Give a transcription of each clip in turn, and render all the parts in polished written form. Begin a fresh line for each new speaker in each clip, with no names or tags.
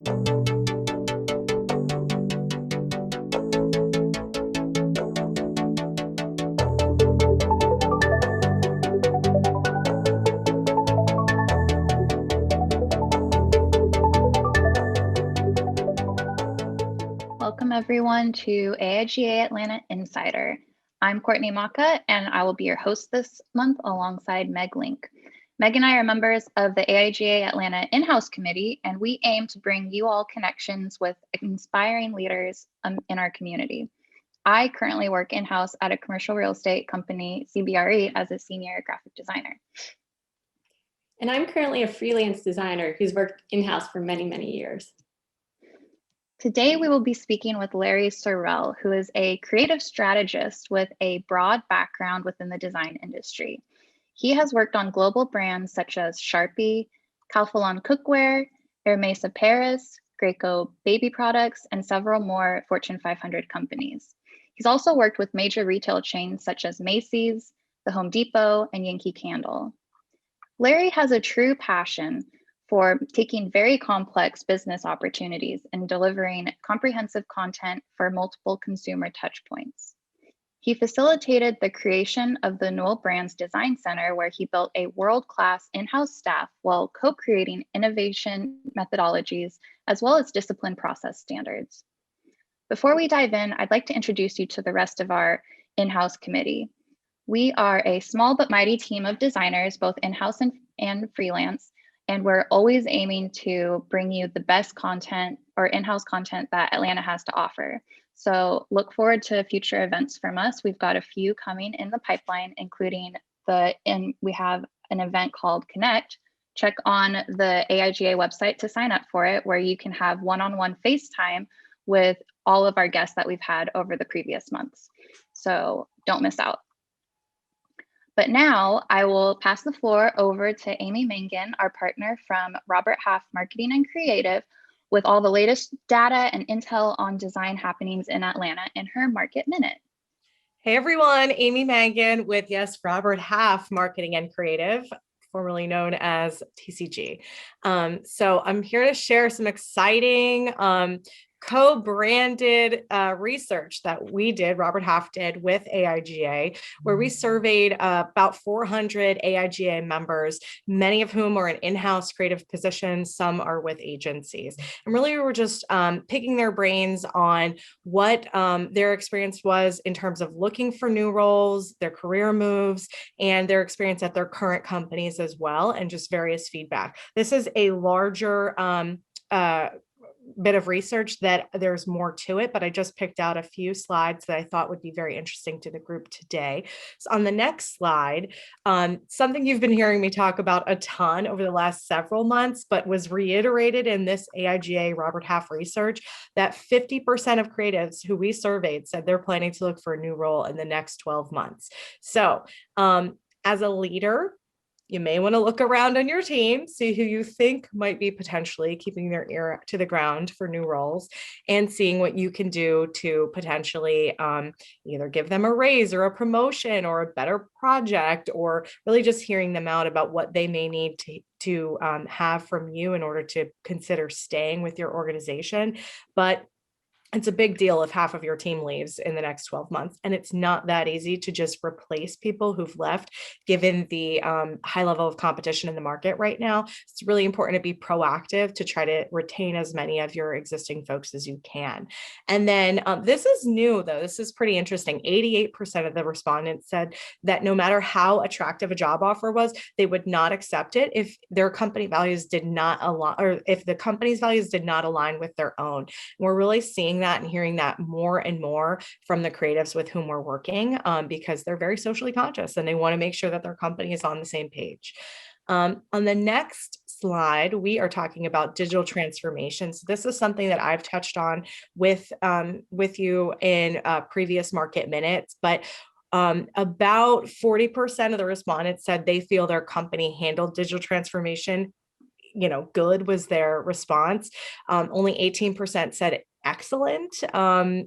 Welcome everyone to AIGA Atlanta Insider. I'm Courtney Maka, and I will be your host this month alongside Meg Link. Meg and I are members of the AIGA Atlanta in-house committee, and we aim to bring you all connections with inspiring leaders in our community. I currently work in-house at a commercial real estate company, CBRE, as a senior graphic designer.
And I'm currently a freelance designer who's worked in-house for many, many years.
Today, we will be speaking with Larry Sorrel, who is a creative strategist with a broad background within the design industry. He has worked on global brands such as Sharpie, Calphalon Cookware, Hermes Paris, Graco Baby Products, and several more Fortune 500 companies. He's also worked with major retail chains such as Macy's, the Home Depot, and Yankee Candle. Larry has a true passion for taking very complex business opportunities and delivering comprehensive content for multiple consumer touchpoints. He facilitated the creation of the Newell Brands Design Center, where he built a world-class in-house staff while co-creating innovation methodologies, as well as discipline process standards. Before we dive in, I'd like to introduce you to the rest of our in-house committee. We are a small but mighty team of designers, both in-house and freelance, and we're always aiming to bring you the best content or in-house content that Atlanta has to offer. So look forward to future events from us. We've got a few coming in the pipeline, including we have an event called Connect. Check on the AIGA website to sign up for it, where you can have one-on-one FaceTime with all of our guests that we've had over the previous months. So don't miss out. But now I will pass the floor over to Amy Mangan, our partner from Robert Half Marketing and Creative, with all the latest data and intel on design happenings in Atlanta in her Market Minute.
Hey everyone, Amy Mangan with Robert Half Marketing and Creative, formerly known as TCG. So I'm here to share some exciting co-branded research that we did, Robert Half did with AIGA, where we surveyed about 400 AIGA members, many of whom are in in-house creative positions, some are with agencies. And really we were just picking their brains on what their experience was in terms of looking for new roles, their career moves, and their experience at their current companies as well, and just various feedback. This is a larger bit of research that there's more to it, but I just picked out a few slides that I thought would be very interesting to the group today. So on the next slide, something you've been hearing me talk about a ton over the last several months, but was reiterated in this AIGA Robert Half research, that 50% of creatives who we surveyed said they're planning to look for a new role in the next 12 months. So as a leader, you may want to look around on your team, see who you think might be potentially keeping their ear to the ground for new roles, and seeing what you can do to potentially either give them a raise or a promotion or a better project, or really just hearing them out about what they may need to have from you in order to consider staying with your organization. But it's a big deal if half of your team leaves in the next 12 months. And it's not that easy to just replace people who've left, given the high level of competition in the market right now. It's really important to be proactive to try to retain as many of your existing folks as you can. And then this is new, though. This is pretty interesting. 88% of the respondents said that no matter how attractive a job offer was, they would not accept it if their company values did not align, or if the company's values did not align with their own. And we're really seeing that and hearing that more and more from the creatives with whom we're working, because they're very socially conscious and they want to make sure that their company is on the same page. On the next slide, we are talking about digital transformation. So this is something that I've touched on with you in previous Market Minutes, but about 40% of the respondents said they feel their company handled digital transformation good was their response. Only 18% said excellent,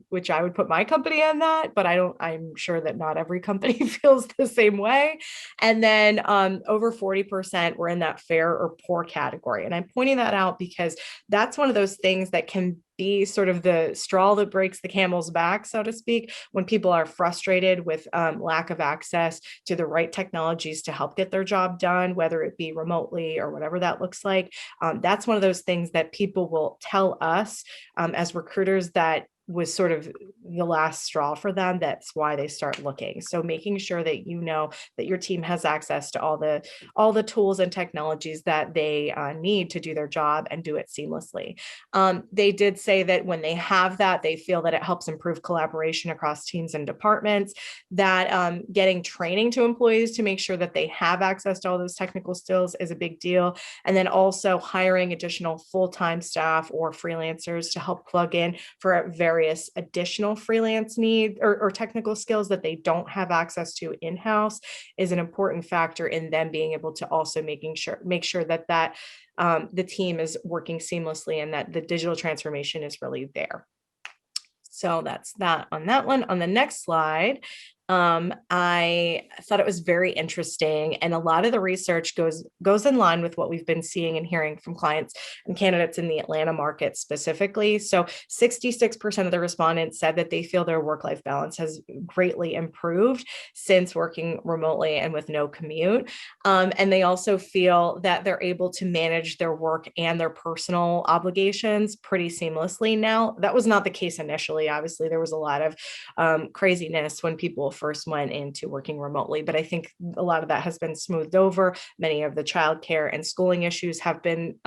which I would put my company on that, but I'm sure that not every company feels the same way. And then over 40% were in that fair or poor category. And I'm pointing that out because that's one of those things that can be sort of the straw that breaks the camel's back, so to speak, when people are frustrated with lack of access to the right technologies to help get their job done, whether it be remotely or whatever that looks like. That's one of those things that people will tell us as recruiters that was sort of the last straw for them. That's why they start looking. So making sure that you know that your team has access to all the tools and technologies that they need to do their job and do it seamlessly. They did say that when they have that, they feel that it helps improve collaboration across teams and departments, that getting training to employees to make sure that they have access to all those technical skills is a big deal. And then also hiring additional full-time staff or freelancers to help plug in for various additional freelance needs or technical skills that they don't have access to in-house is an important factor in them being able to also make sure that the team is working seamlessly and that the digital transformation is really there. So that's that on that one. On the next slide, I thought it was very interesting, and a lot of the research goes in line with what we've been seeing and hearing from clients and candidates in the Atlanta market specifically. So 66% of the respondents said that they feel their work-life balance has greatly improved since working remotely and with no commute. And they also feel that they're able to manage their work and their personal obligations pretty seamlessly now. That was not the case initially. Obviously, there was a lot of craziness when people first went into working remotely, but I think a lot of that has been smoothed over. Many of the childcare and schooling issues have been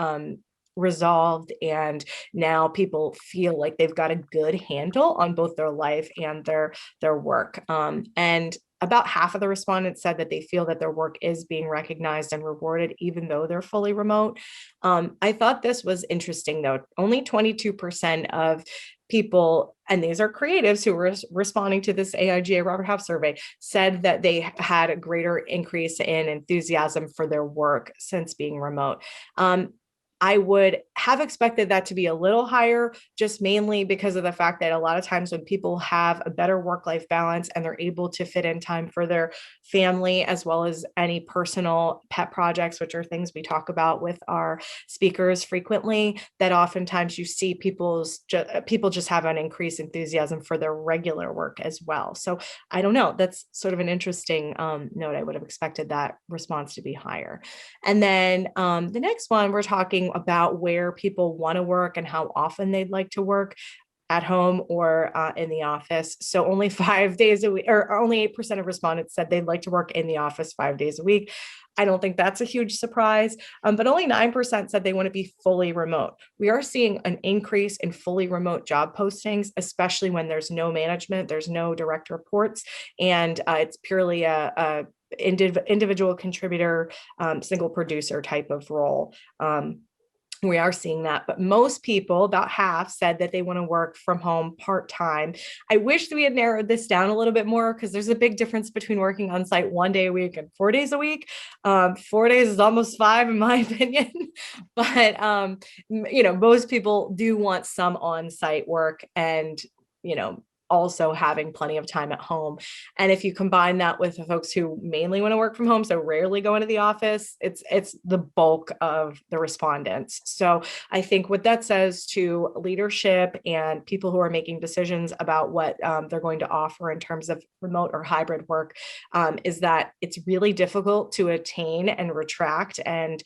resolved, and now people feel like they've got a good handle on both their life and their work. And about half of the respondents said that they feel that their work is being recognized and rewarded, even though they're fully remote. I thought this was interesting, though. Only 22% of people, and these are creatives who were responding to this AIGA Robert Half survey, said that they had a greater increase in enthusiasm for their work since being remote. I would have expected that to be a little higher, just mainly because of the fact that a lot of times when people have a better work-life balance and they're able to fit in time for their family, as well as any personal pet projects, which are things we talk about with our speakers frequently, that oftentimes you see people just have an increased enthusiasm for their regular work as well. So I don't know, that's sort of an interesting note. I would have expected that response to be higher. And then the next one, we're talking about where people want to work and how often they'd like to work, at home or in the office. So only 5 days a week, or only 8% of respondents said they'd like to work in the office 5 days a week. I don't think that's a huge surprise, but only 9% said they want to be fully remote. We are seeing an increase in fully remote job postings, especially when there's no management, there's no direct reports, and it's purely a individual contributor, single producer type of role. We are seeing that, but most people, about half, said that they want to work from home part-time. I wish we had narrowed this down a little bit more, because there's a big difference between working on site 1 day a week and 4 days a week. 4 days is almost 5 in my opinion, but most people do want some on-site work, and also having plenty of time at home. And if you combine that with the folks who mainly want to work from home, so rarely go into the office, it's the bulk of the respondents. So I think what that says to leadership and people who are making decisions about what they're going to offer in terms of remote or hybrid work is that it's really difficult to attain and attract and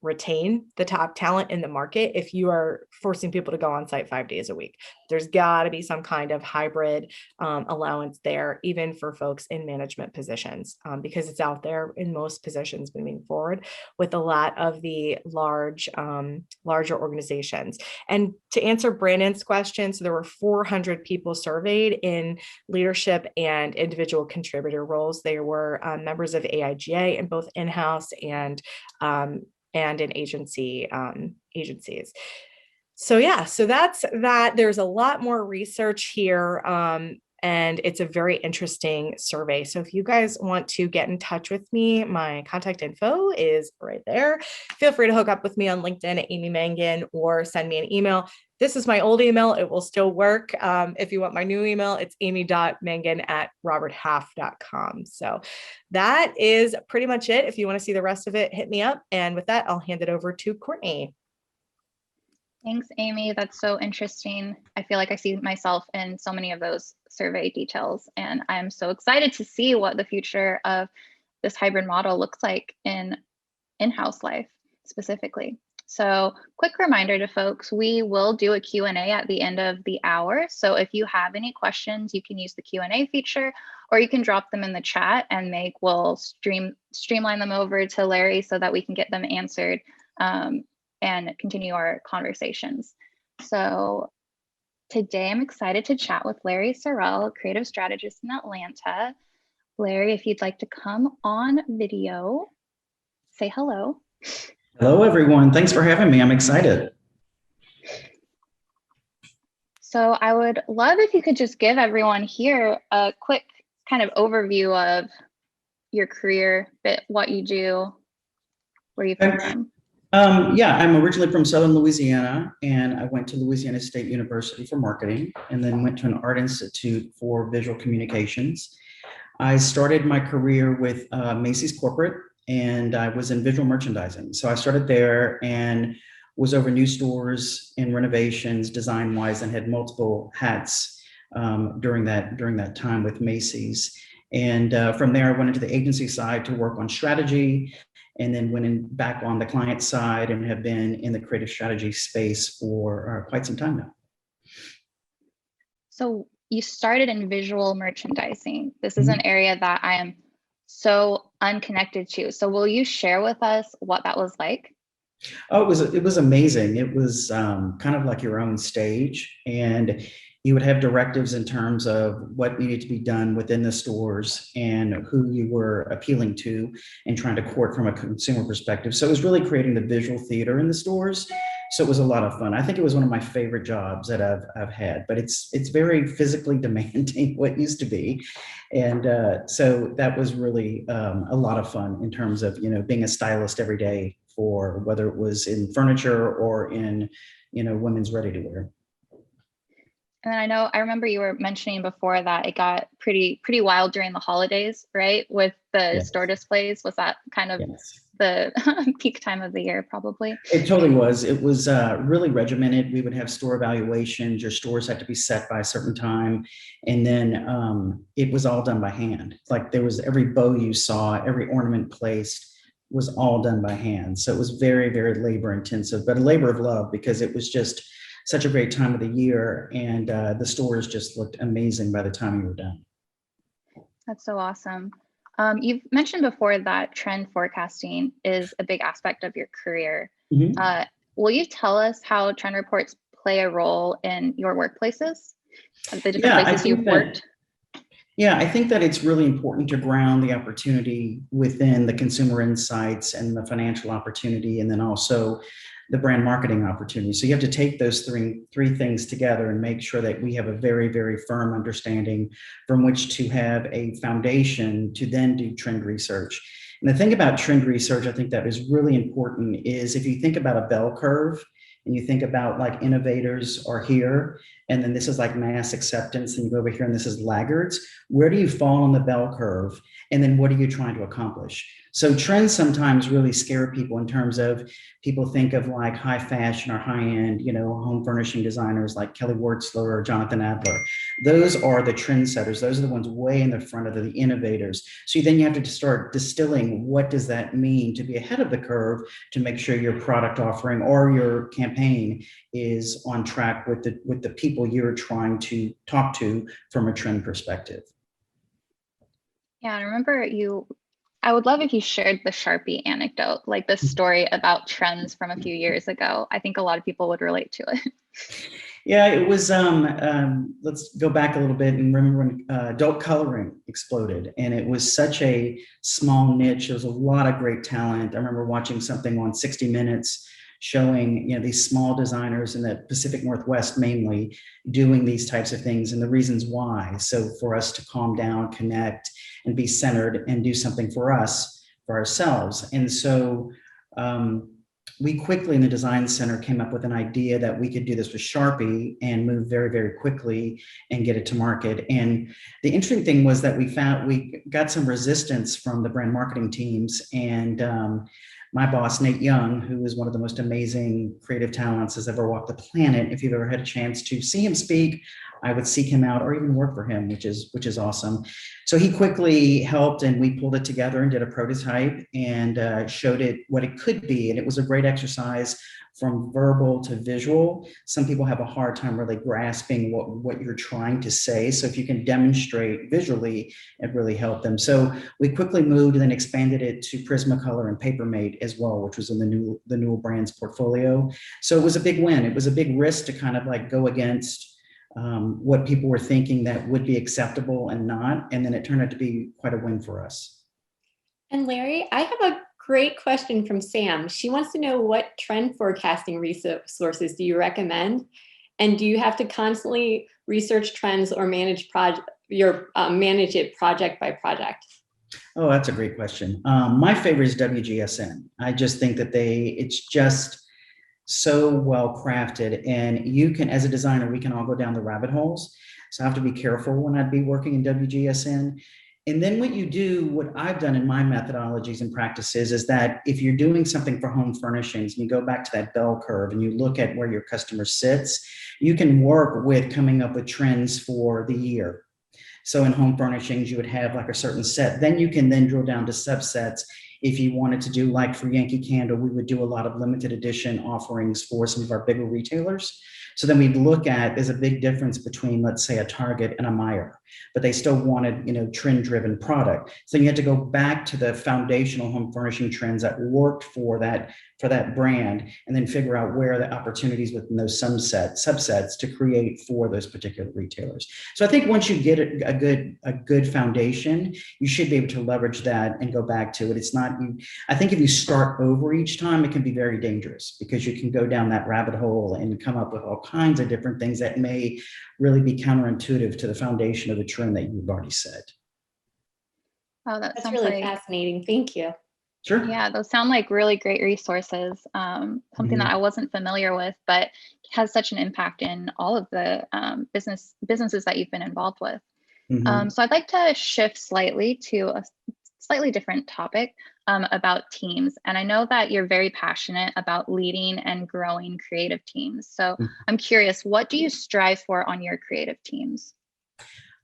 retain the top talent in the market if you are forcing people to go on site 5 days a week. There's got to be some kind of hybrid allowance there, even for folks in management positions, because it's out there in most positions moving forward with a lot of the larger organizations. And to answer Brandon's question, so there were 400 people surveyed in leadership and individual contributor roles. They were members of AIGA in both in-house and in agencies. So yeah, so that's that. There's a lot more research here And it's a very interesting survey. So if you guys want to get in touch with me, my contact info is right there. Feel free to hook up with me on LinkedIn at Amy Mangan or send me an email. This is my old email. It will still work. If you want my new email, it's amy.mangan@roberthalf.com. So that is pretty much it. If you want to see the rest of it, hit me up. And with that, I'll hand it over to Courtney.
Thanks, Amy. That's so interesting. I feel like I see myself in so many of those survey details, and I'm so excited to see what the future of this hybrid model looks like in in-house life specifically. So quick reminder to folks, we will do a Q&A at the end of the hour. So if you have any questions, you can use the Q&A feature, or you can drop them in the chat and Meg will streamline them over to Larry so that we can get them answered and continue our conversations. So today I'm excited to chat with Larry Sorrel, creative strategist in Atlanta. Larry, if you'd like to come on video, say hello.
Hello, everyone. Thanks for having me. I'm excited.
So I would love if you could just give everyone here a quick kind of overview of your career, what you do, where you come from.
Yeah, I'm originally from Southern Louisiana, and I went to Louisiana State University for marketing, and then went to an art institute for visual communications. I started my career with Macy's Corporate, and I was in visual merchandising. So I started there and was over new stores and renovations design-wise, and had multiple hats during that time with Macy's. And from there, I went into the agency side to work on strategy, and then went back on the client side and have been in the creative strategy space for quite some time now.
So you started in visual merchandising. This is an area that I am so unconnected to. So will you share with us what that was like?
Oh, it was amazing. It was kind of like your own stage, and you would have directives in terms of what needed to be done within the stores and who you were appealing to and trying to court from a consumer perspective. So it was really creating the visual theater in the stores. So it was a lot of fun. I think it was one of my favorite jobs that I've had, but it's very physically demanding, what used to be. And so that was really a lot of fun in terms of, being a stylist every day, for whether it was in furniture or in, women's ready to wear.
And then I remember you were mentioning before that it got pretty wild during the holidays, right? With the store displays. Was that kind of the peak time of the year, probably?
It totally was. It was really regimented. We would have store evaluations. Your stores had to be set by a certain time. And then it was all done by hand. Like there was every bow you saw, every ornament placed was all done by hand. So it was very, very labor intensive, but a labor of love, because it was just such a great time of the year, and the stores just looked amazing by the time you were done.
That's so awesome. You've mentioned before that trend forecasting is a big aspect of your career. Will you tell us how trend reports play a role in your workplaces, the different places you've worked?
Yeah, I think that it's really important to ground the opportunity within the consumer insights and the financial opportunity, and then also the brand marketing opportunity. So you have to take those three things together and make sure that we have a very, very firm understanding from which to have a foundation to then do trend research. And the thing about trend research, I think that is really important, is if you think about a bell curve and you think about like innovators are here, and then this is like mass acceptance, and you go over here and this is laggards, where do you fall on the bell curve? And then what are you trying to accomplish? So trends sometimes really scare people in terms of people think of like high fashion or high end, home furnishing designers like Kelly Wertzler or Jonathan Adler. Those are the trendsetters. Those are the ones way in the front of the innovators. So then you have to start distilling, what does that mean to be ahead of the curve, to make sure your product offering or your campaign is on track with the people you're trying to talk to from a trend perspective.
Yeah, I remember I would love if you shared the Sharpie anecdote, like the story about trends from a few years ago. I think a lot of people would relate to it.
Yeah, it was, let's go back a little bit and remember when adult coloring exploded, and it was such a small niche. There was a lot of great talent. I remember watching something on 60 Minutes showing, these small designers in the Pacific Northwest mainly doing these types of things and the reasons why. So for us to calm down, connect, and be centered and do something for us, for ourselves. And so we quickly in the design center came up with an idea that we could do this with Sharpie and move very, very quickly and get it to market. And the interesting thing was that we got some resistance from the brand marketing teams, and my boss, Nate Young, who is one of the most amazing creative talents has ever walked the planet. If you've ever had a chance to see him speak, I would seek him out or even work for him, which is awesome. So he quickly helped, and we pulled it together and did a prototype and showed it what it could be. And it was a great exercise from verbal to visual. Some people have a hard time really grasping what you're trying to say. So if you can demonstrate visually, it really helped them. So we quickly moved and then expanded it to Prismacolor and Papermate as well, which was in the Newell Brands portfolio. So it was a big win. It was a big risk to kind of like go against what people were thinking that would be acceptable and not. And then it turned out to be quite a win for us.
And Larry, I have a great question from Sam. She wants to know, what trend forecasting resources do you recommend? And do you have to constantly research trends or manage it project by project?
Oh, that's a great question. My favorite is WGSN. I just think that it's just so well crafted, and you can, as a designer, we can all go down the rabbit holes. So I have to be careful when I'd be working in WGSN. And then what I've done in my methodologies and practices is that if you're doing something for home furnishings and you go back to that bell curve and you look at where your customer sits, you can work with coming up with trends for the year. So in home furnishings, you would have like a certain set. Then you can then drill down to subsets. If you wanted to do, like for Yankee Candle, we would do a lot of limited edition offerings for some of our bigger retailers. So then we'd look at, there's a big difference between, let's say, a Target and a Meijer, but they still wanted, trend-driven product. So you had to go back to the foundational home furnishing trends that worked for that brand, and then figure out where the opportunities within those subsets to create for those particular retailers. So I think once you get a good foundation, you should be able to leverage that and go back to it. It's not, I think if you start over each time, it can be very dangerous because you can go down that rabbit hole and come up with all kinds of different things that may really be counterintuitive to the foundation of the trend that you've already set.
Oh,
That's really fascinating. Thank you.
Sure.
Yeah, those sound like really great resources. Something that I wasn't familiar with, but has such an impact in all of the businesses that you've been involved with. So I'd like to shift slightly to a slightly different topic about teams. And I know that you're very passionate about leading and growing creative teams. So I'm curious, what do you strive for on your creative teams?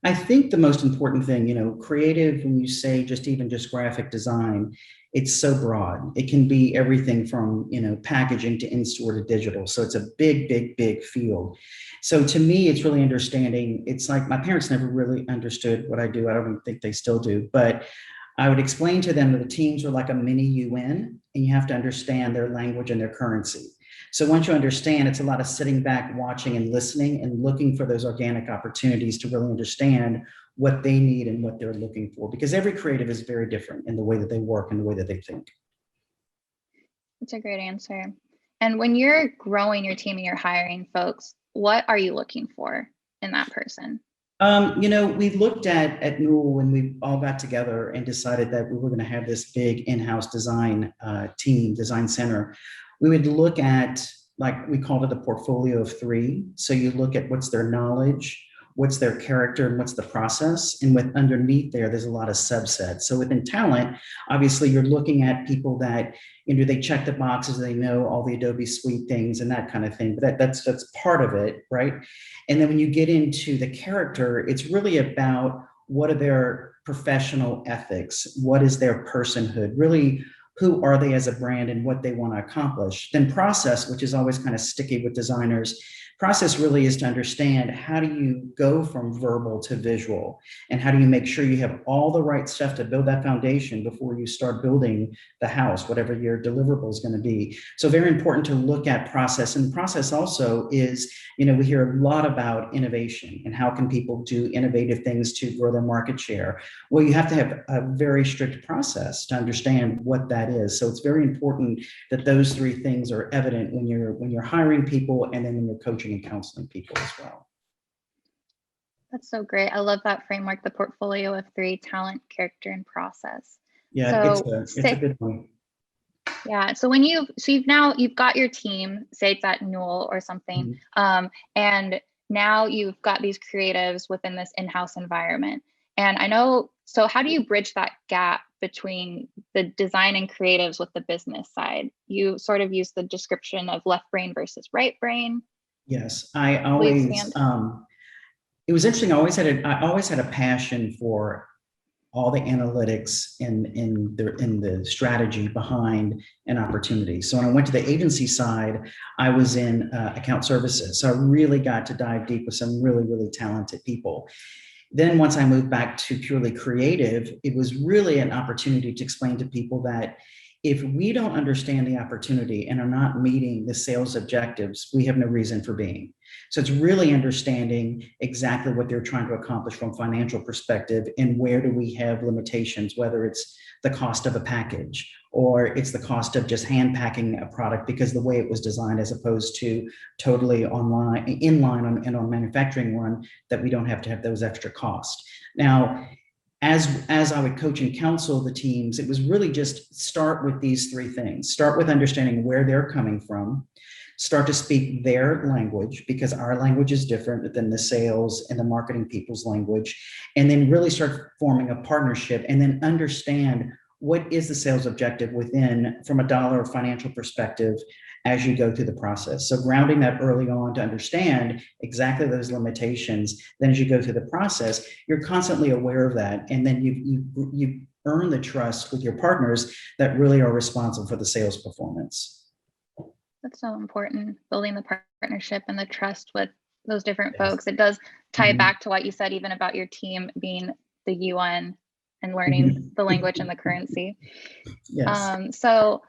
I think the most important thing, creative, when you say even just graphic design, it's so broad. It can be everything from, packaging to in-store to digital. So it's a big, big, big field. So to me, it's really understanding. It's like my parents never really understood what I do. I don't even think they still do, but I would explain to them that the teams are like a mini UN, and you have to understand their language and their currency. So once you understand, it's a lot of sitting back, watching and listening and looking for those organic opportunities to really understand what they need and what they're looking for, because every creative is very different in the way that they work and the way that they think.
That's a great answer. And when you're growing your team and you're hiring folks, what are you looking for in that person?
We looked at Newell when we all got together and decided that we were going to have this big in-house design team, design center. We would look at, like we called it, the portfolio of three. So you look at what's their knowledge, what's their character, and what's the process. And with underneath there's a lot of subsets. So within talent, obviously you're looking at people that, they check the boxes, they know all the Adobe Suite things and that kind of thing. But that's part of it, right? And then when you get into the character, it's really about what are their professional ethics? What is their personhood? Really, who are they as a brand and what they want to accomplish? Then process, which is always kind of sticky with designers, Process really is to understand, how do you go from verbal to visual, and how do you make sure you have all the right stuff to build that foundation before you start building the house, whatever your deliverable is going to be. So very important to look at process. And process also is, we hear a lot about innovation and how can people do innovative things to grow their market share. Well, you have to have a very strict process to understand what that is. So it's very important that those three things are evident when you're hiring people, and then when you're coaching and counseling people as well.
That's so great. I love that framework, the portfolio of three: talent, character, and process.
Yeah,
So
it's a good one.
Yeah. So when you've got your team, say it's at Newell or something, and now you've got these creatives within this in-house environment. And I know, so how do you bridge that gap between the design and creatives with the business side? You sort of use the description of left brain versus right brain.
Yes, I always, it was interesting. I always had a passion for all the analytics in the strategy behind an opportunity. So when I went to the agency side, I was in account services. So I really got to dive deep with some really, really talented people. Then once I moved back to purely creative, it was really an opportunity to explain to people that if we don't understand the opportunity and are not meeting the sales objectives, we have no reason for being. So it's really understanding exactly what they're trying to accomplish from a financial perspective, and where do we have limitations, whether it's the cost of a package or it's the cost of just hand packing a product because the way it was designed, as opposed to totally inline on manufacturing run, that we don't have to have those extra costs. Now, as I would coach and counsel the teams, it was really just start with these three things. Start with understanding where they're coming from. Start to speak their language, because our language is different than the sales and the marketing people's language. And then really start forming a partnership, and then understand what is the sales objective from a dollar financial perspective as you go through the process. So grounding that early on to understand exactly those limitations. Then as you go through the process, you're constantly aware of that. And then you earn the trust with your partners that really are responsible for the sales performance.
That's so important, building the partnership and the trust with those different folks. It does tie back to what you said, even about your team being the UN and learning the language and the currency.
Yes.
So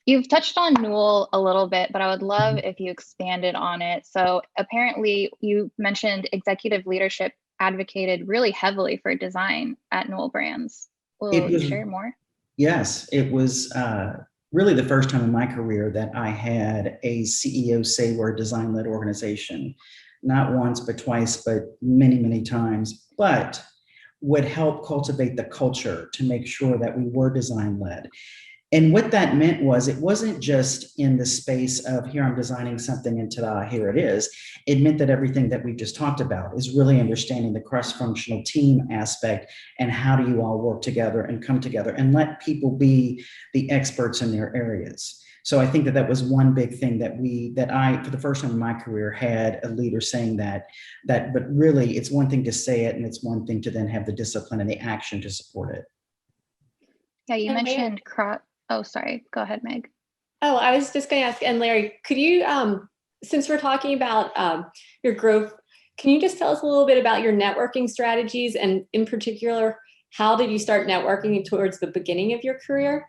you've touched on Newell a little bit, but I would love if you expanded on it. So apparently you mentioned executive leadership advocated really heavily for design at Newell Brands. Will you share more?
Yes, it was really the first time in my career that I had a CEO say we're a design-led organization. Not once, but twice, but many, many times. But would help cultivate the culture to make sure that we were design-led. And what that meant was, it wasn't just in the space of, here I'm designing something and ta-da, here it is. It meant that everything that we just talked about is really understanding the cross-functional team aspect, and how do you all work together and come together and let people be the experts in their areas. So I think that was one big thing that I, for the first time in my career, had a leader saying that, but really it's one thing to say it, and it's one thing to then have the discipline and the action to support it.
Yeah, you mentioned oh, sorry. Go ahead, Meg.
Oh, I was just going to ask, and Larry, could you, since we're talking about your growth, can you just tell us a little bit about your networking strategies, and in particular, how did you start networking towards the beginning of your career?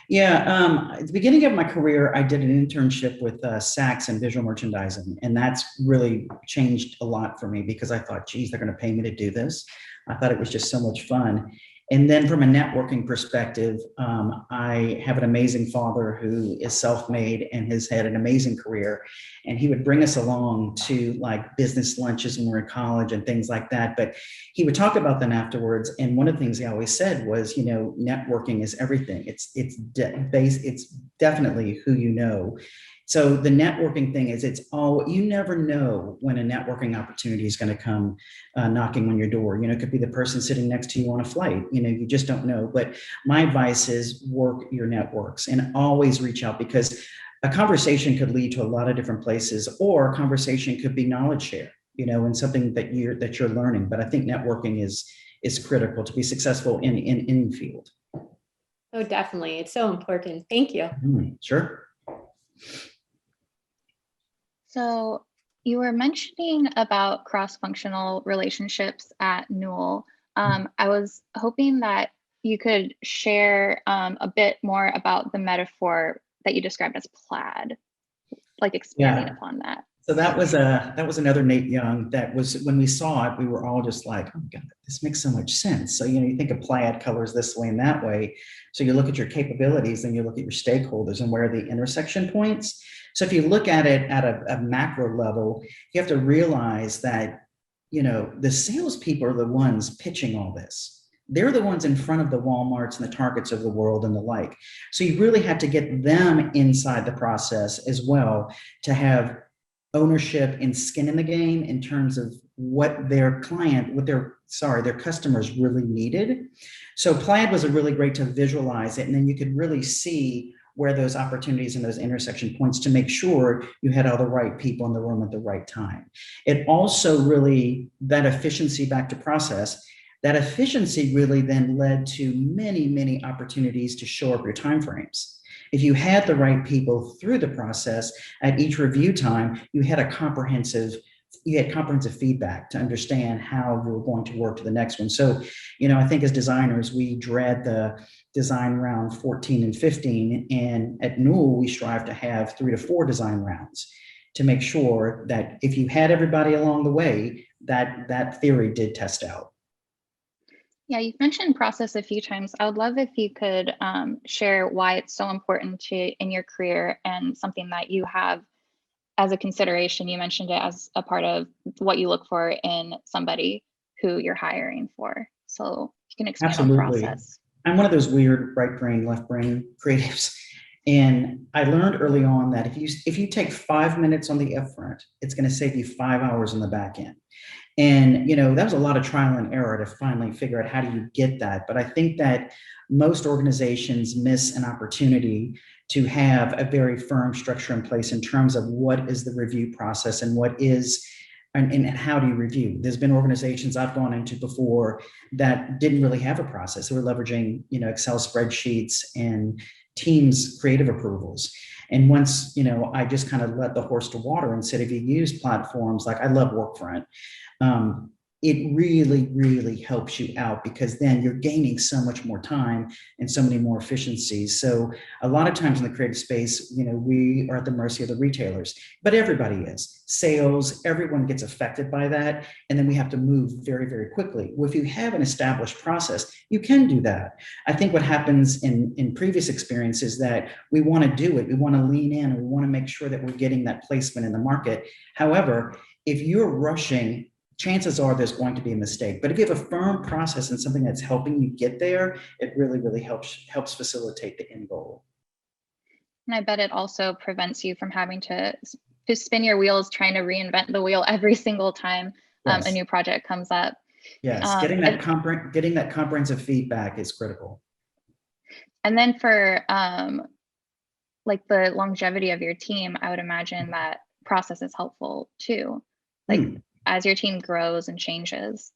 Yeah, at the beginning of my career, I did an internship with Saks and visual merchandising, and that's really changed a lot for me, because I thought, geez, they're going to pay me to do this. I thought it was just so much fun. And then from a networking perspective, I have an amazing father who is self-made and has had an amazing career. And he would bring us along to like business lunches when we were in college and things like that. But he would talk about them afterwards. And one of the things he always said was, networking is everything. It's definitely who you know. So the networking thing is, you never know when a networking opportunity is going to come knocking on your door. It could be the person sitting next to you on a flight. You just don't know. But my advice is work your networks and always reach out, because a conversation could lead to a lot of different places, or a conversation could be knowledge share, and something that you're learning. But I think networking is critical to be successful in any field.
Oh, definitely. It's so important. Thank you.
Sure.
So you were mentioning about cross-functional relationships at Newell. I was hoping that you could share a bit more about the metaphor that you described as plaid, like expanding
Yeah.
upon that.
So that was another Nate Young. That was when we saw it, we were all just like, oh God, this makes so much sense. So, you think of plaid colors this way and that way. So you look at your capabilities, then you look at your stakeholders and where are the intersection points. So if you look at it at a macro level, you have to realize that, the salespeople are the ones pitching all this. They're the ones in front of the Walmarts and the Targets of the world and the like. So you really have to get them inside the process as well to have ownership and skin in the game in terms of what their customers really needed. So Plaid was a really great to visualize it. And then you could really see where those opportunities and those intersection points to make sure you had all the right people in the room at the right time. It also really, that efficiency back to process, that efficiency really then led to many, many opportunities to show up your timeframes. If you had the right people through the process at each review time, you had comprehensive feedback to understand how you were going to work to the next one. So, I think as designers, we dread the design round 14 and 15. And at Newell, we strive to have 3 to 4 design rounds to make sure that if you had everybody along the way, that theory did test out.
Yeah, you've mentioned process a few times. I would love if you could share why it's so important in your career and something that you have as a consideration. You mentioned it as a part of what you look for in somebody who you're hiring for. So you can expand on process.
I'm one of those weird right brain, left brain creatives. And I learned early on that if you take 5 minutes on the upfront, it's going to save you 5 hours on the back end. And, that was a lot of trial and error to finally figure out how do you get that. But I think that most organizations miss an opportunity to have a very firm structure in place in terms of what is the review process and and how do you review. There's been organizations I've gone into before that didn't really have a process. They were leveraging, Excel spreadsheets and Teams creative approvals. And once, I just kind of let the horse to water and said, if you use platforms like I love Workfront, it really, really helps you out because then you're gaining so much more time and so many more efficiencies. So a lot of times in the creative space, we are at the mercy of the retailers, but everybody is. Sales, everyone gets affected by that. And then we have to move very, very quickly. Well, if you have an established process, you can do that. I think what happens in previous experiences that we want to do it, we want to lean in and we want to make sure that we're getting that placement in the market. However, if you're rushing, chances are there's going to be a mistake. But if you have a firm process and something that's helping you get there, it really, really helps facilitate the end goal.
And I bet it also prevents you from having to spin your wheels trying to reinvent the wheel every single time a new project comes up.
Yes, getting that comprehensive feedback is critical.
And then for like the longevity of your team, I would imagine that process is helpful too. Like as your team grows and changes.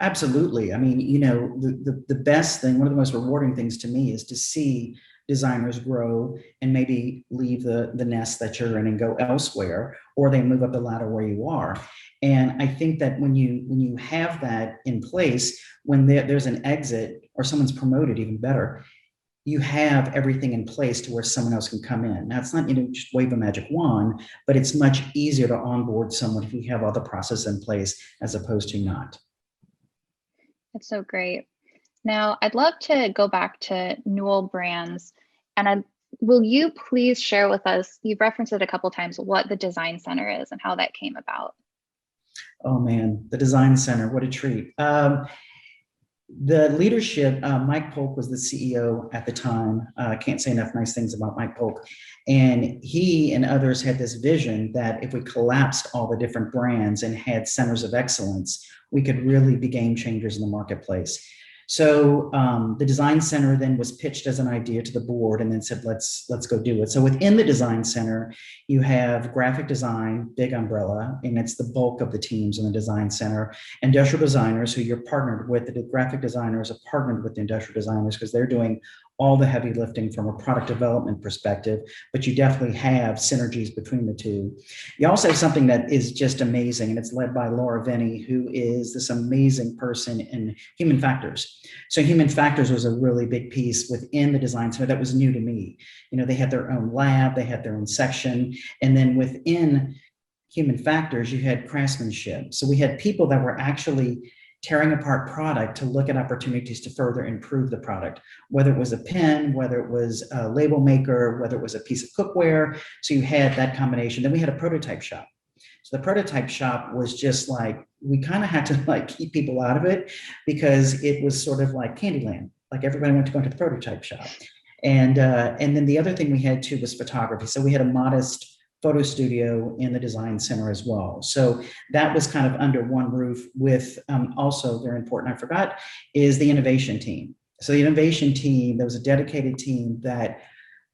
Absolutely. I mean, the best thing, one of the most rewarding things to me is to see designers grow and maybe leave the nest that you're in and go elsewhere, or they move up the ladder where you are. And I think that when you have that in place, when there's an exit or someone's promoted, even better, you have everything in place to where someone else can come in. Now, it's not, just wave a magic wand, but it's much easier to onboard someone if you have all the process in place as opposed to not.
That's so great. Now, I'd love to go back to Newell Brands, and will you please share with us, you've referenced it a couple of times, what the Design Center is and how that came about?
Oh man, the Design Center, what a treat. The leadership, Mike Polk was the CEO at the time. I can't say enough nice things about Mike Polk. And he and others had this vision that if we collapsed all the different brands and had centers of excellence, we could really be game changers in the marketplace. So the Design Center then was pitched as an idea to the board and then said, let's go do it. So within the Design Center, you have graphic design, big umbrella, and it's the bulk of the teams in the Design Center. Industrial designers who you're partnered with, the graphic designers are partnered with the industrial designers because they're doing all the heavy lifting from a product development perspective, but you definitely have synergies between the two. You also have something that is just amazing, and it's led by Laura Venny, who is this amazing person in human factors. So human factors was a really big piece within the design center that was new to me. You know, they had their own lab, they had their own section, and then within human factors, you had craftsmanship. So we had people that were actually tearing apart product to look at opportunities to further improve the product, whether it was a pen, whether it was a label maker, whether it was a piece of cookware. So you had that combination. Then we had a prototype shop. So the prototype shop was just like, we kind of had to like keep people out of it because it was sort of like Candyland. Like everybody wanted to go into the prototype shop. And then the other thing we had too was photography. So we had a modest photo studio in the design center as well. So that was kind of under one roof with also very important, I forgot, is the innovation team. So the innovation team, there was a dedicated team that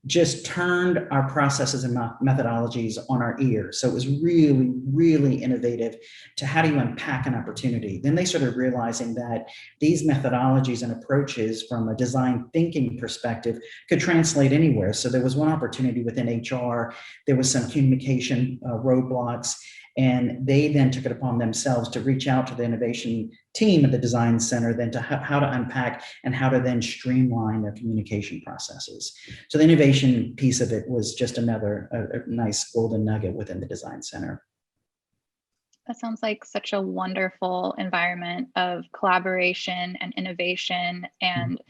just turned our processes and methodologies on our ears. So it was really, really innovative to how do you unpack an opportunity. Then they started realizing that these methodologies and approaches from a design thinking perspective could translate anywhere. So there was one opportunity within HR, there was some communication roadblocks, and they then took it upon themselves to reach out to the innovation team at the design center, then to how to unpack and how to then streamline their communication processes. So the innovation piece of it was just another a nice golden nugget within the design center.
That sounds like such a wonderful environment of collaboration and innovation and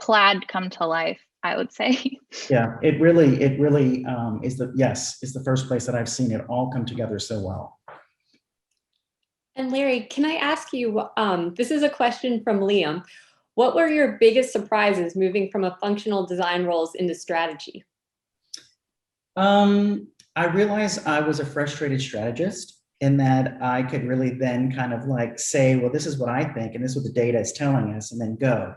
plaid come to life, I would say.
Yeah, it really is the first place that I've seen it all come together so well.
And Larry, can I ask you, this is a question from Liam. What were your biggest surprises moving from a functional design roles into strategy?
I realized I was a frustrated strategist in that I could really then kind of like say, well, this is what I think, and this is what the data is telling us, and then go.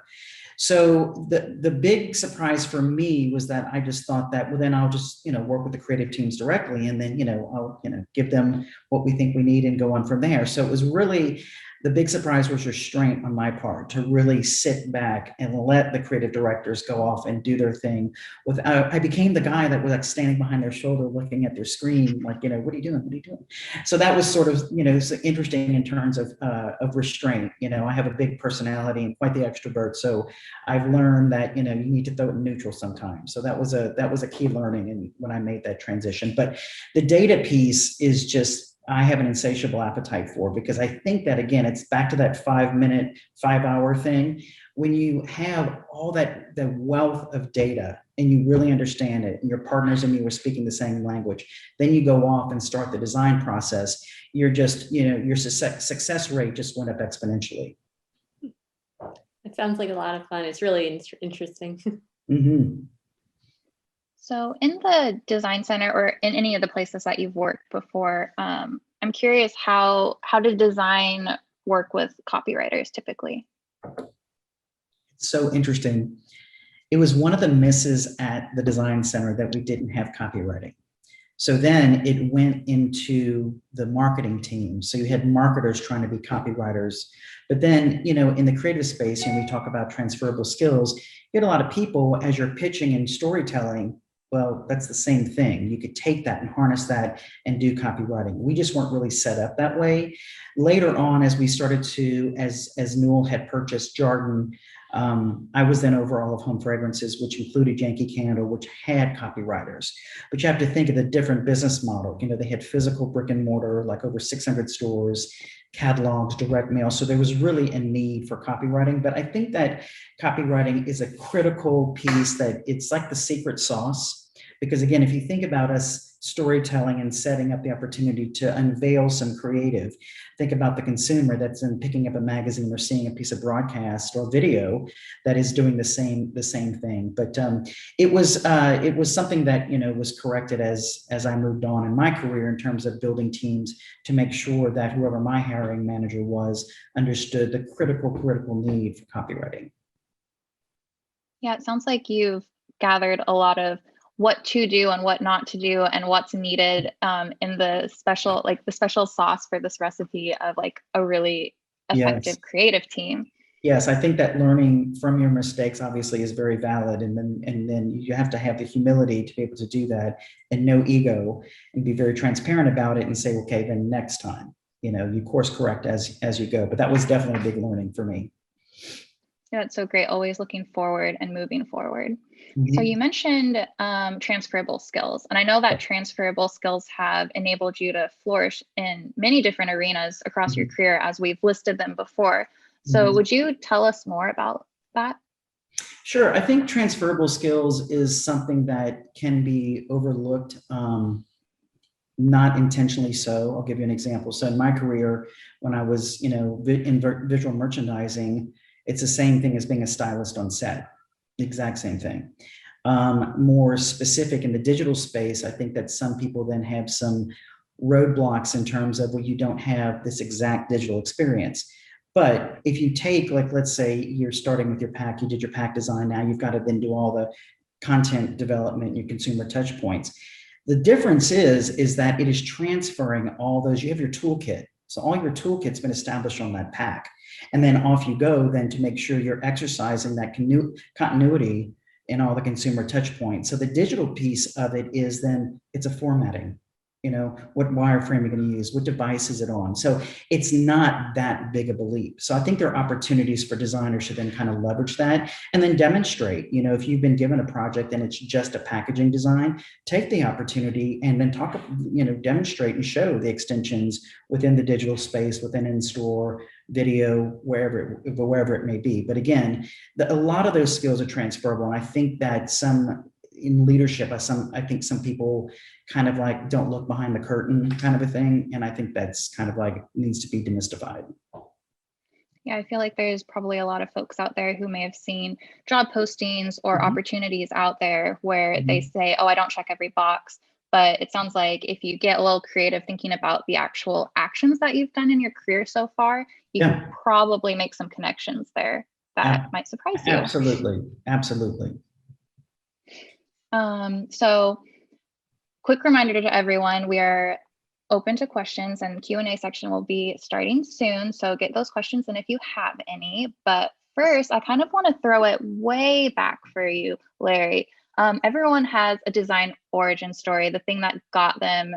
So the big surprise for me was that I just thought that, well, then I'll just, work with the creative teams directly, and then, I'll, give them what we think we need and go on from there. So it was really, the big surprise was restraint on my part to really sit back and let the creative directors go off and do their thing. I became the guy that was like standing behind their shoulder, looking at their screen, like, what are you doing? What are you doing? So that was sort of, so interesting in terms of restraint. I have a big personality and quite the extrovert. So I've learned that, you need to throw it in neutral sometimes. So that was a key learning and when I made that transition. But the data piece is just, I have an insatiable appetite for, because I think that, again, it's back to that 5-minute, 5-hour thing. When you have all that, the wealth of data and you really understand it and your partners and you are speaking the same language, then you go off and start the design process. You're just, your success rate just went up exponentially.
It sounds like a lot of fun. It's really interesting.
Mm-hmm.
So in the design center or in any of the places that you've worked before, I'm curious how did design work with copywriters typically?
It's so interesting. It was one of the misses at the design center that we didn't have copywriting. So then it went into the marketing team. So you had marketers trying to be copywriters. But then, in the creative space, we talk about transferable skills, you had a lot of people as you're pitching and storytelling. Well, that's the same thing. You could take that and harness that and do copywriting. We just weren't really set up that way. Later on, as we started to, as Newell had purchased Jarden, I was then over all of Home Fragrances, which included Yankee Candle, which had copywriters. But you have to think of the different business model. They had physical brick and mortar, like over 600 stores, catalogs, direct mail. So there was really a need for copywriting. But I think that copywriting is a critical piece, that it's like the secret sauce. Because again, if you think about us storytelling and setting up the opportunity to unveil some creative, think about the consumer that's in picking up a magazine or seeing a piece of broadcast or video that is doing the same thing. But it was something that was corrected as I moved on in my career in terms of building teams to make sure that whoever my hiring manager was understood the critical need for copywriting.
Yeah, it sounds like you've gathered a lot of what to do and what not to do and what's needed in the special sauce for this recipe of like a really effective creative team.
Yes, I think that learning from your mistakes obviously is very valid, and then you have to have the humility to be able to do that, and no ego, and be very transparent about it and say, okay, then next time, you course correct as you go. But that was definitely a big learning for me.
Yeah, it's so great. Always looking forward and moving forward. So
Mhm.
you mentioned transferable skills, and I know that transferable skills have enabled you to flourish in many different arenas across your
Mhm.
career, as we've listed them before. So
Mhm.
would you tell us more about that?
Sure. I think transferable skills is something that can be overlooked, not intentionally so. I'll give you an example. So in my career, when I was, in visual merchandising, it's the same thing as being a stylist on set, the exact same thing. More specific in the digital space, I think that some people then have some roadblocks in terms of, well, you don't have this exact digital experience. But if you take, like, let's say you're starting with your pack, you did your pack design, now you've got to then do all the content development, your consumer touch points. The difference is that it is transferring all those, you have your toolkit. So all your toolkit's been established on that pack. And then off you go then to make sure you're exercising that continuity in all the consumer touch points. So the digital piece of it is then it's a formatting. What wireframe are you going to use? What device is it on? So it's not that big of a leap. So I think there are opportunities for designers to then kind of leverage that and then demonstrate. If you've been given a project and it's just a packaging design, take the opportunity and then demonstrate and show the extensions within the digital space, within in-store, video, wherever it may be. But again, a lot of those skills are transferable. And I think that in leadership, I think some people kind of like don't look behind the curtain kind of a thing. And I think that's kind of like needs to be demystified.
Yeah, I feel like there's probably a lot of folks out there who may have seen job postings or
Mhm.
opportunities out there where they
Mhm.
say, oh, I don't check every box. But it sounds like if you get a little creative thinking about the actual actions that you've done in your career so far, you could
Yeah,
probably make some connections there that might surprise you.
absolutely. Absolutely.
So quick reminder to everyone, we are open to questions, and the Q&A section will be starting soon. So get those questions in if you have any. But first, I kind of want to throw it way back for you, Larry. Everyone has a design origin story, the thing that got them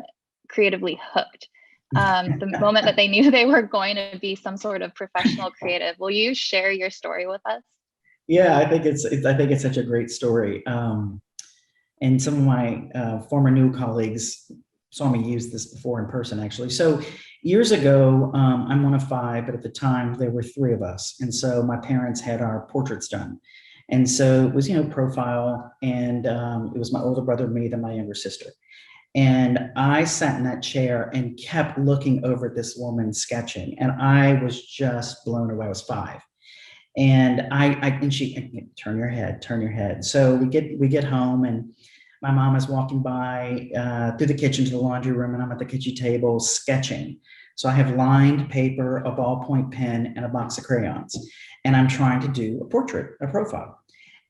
creatively hooked. The moment that they knew they were going to be some sort of professional creative. Will you share your story with us?
Yeah, I think it's such a great story. And some of my former new colleagues saw me use this before in person, actually. So years ago, I'm one of five, but at the time there were three of us. And so my parents had our portraits done. And so it was, profile, and it was my older brother, me, then my younger sister. And I sat in that chair and kept looking over at this woman sketching. And I was just blown away. I was five. And and she, turn your head, turn your head. So we get home, and my mom is walking by through the kitchen to the laundry room, and I'm at the kitchen table sketching. So I have lined paper, a ballpoint pen, and a box of crayons, and I'm trying to do a portrait, a profile.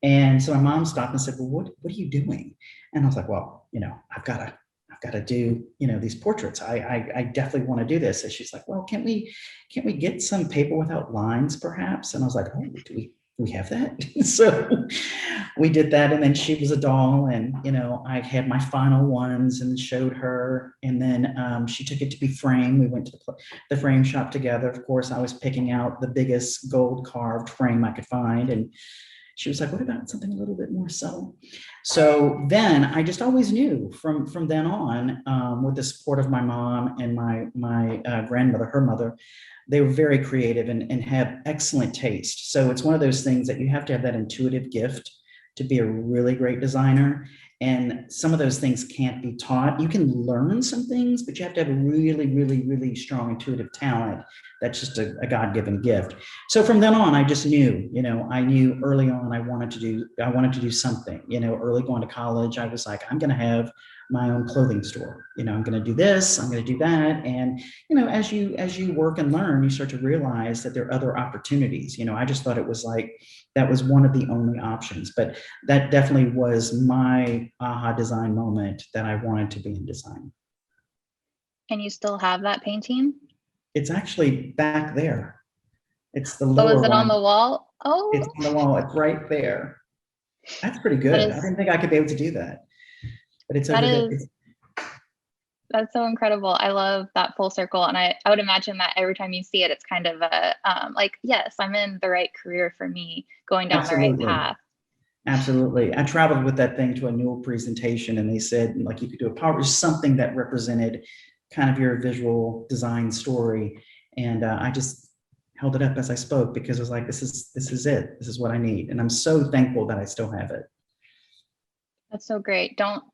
And so my mom stopped and said, "Well, what are you doing?" And I was like, "Well, I've got to do, these portraits. I definitely want to do this." And she's like, "Well, can't we get some paper without lines, perhaps?" And I was like, "Oh, do we have that?" So we did that. And then she was a doll, and, I had my final ones and showed her. And then she took it to be framed. We went to the frame shop together. Of course, I was picking out the biggest gold carved frame I could find. And she was like, "What about something a little bit more subtle?" So then I just always knew from then on, with the support of my mom and my grandmother, her mother, they were very creative and have excellent taste. So it's one of those things that you have to have that intuitive gift to be a really great designer. And some of those things can't be taught. You can learn some things, but you have to have a really, really, really strong intuitive talent. That's just a God-given gift. So from then on, I just knew, I knew early on I wanted to do something. Early going to college, I was like, I'm going to have my own clothing store. I'm going to do this, I'm going to do that. And, as you work and learn, you start to realize that there are other opportunities. I just thought it was like, that was one of the only options. But that definitely was my aha design moment, that I wanted to be in design.
And you still have that painting?
It's actually back there. It's the
Oh,
lower
is it on
one.
the wall? Oh,
It's on the wall. It's right there. That's pretty
that
good. I
is
didn't think I could be able to do that, but it's
that
over there.
is that's so incredible. I love that full circle. And I would imagine that every time you see it, it's kind of a like, yes, I'm in the right career for me, going down the right
Absolutely.
path.
Absolutely. I traveled with that thing to a Newell presentation, and they said, like, you could do a power, something that represented kind of your visual design story. And I just held it up as I spoke, because it was like, this is it. This is what I need. And I'm so thankful that I still have it.
That's so great. Don't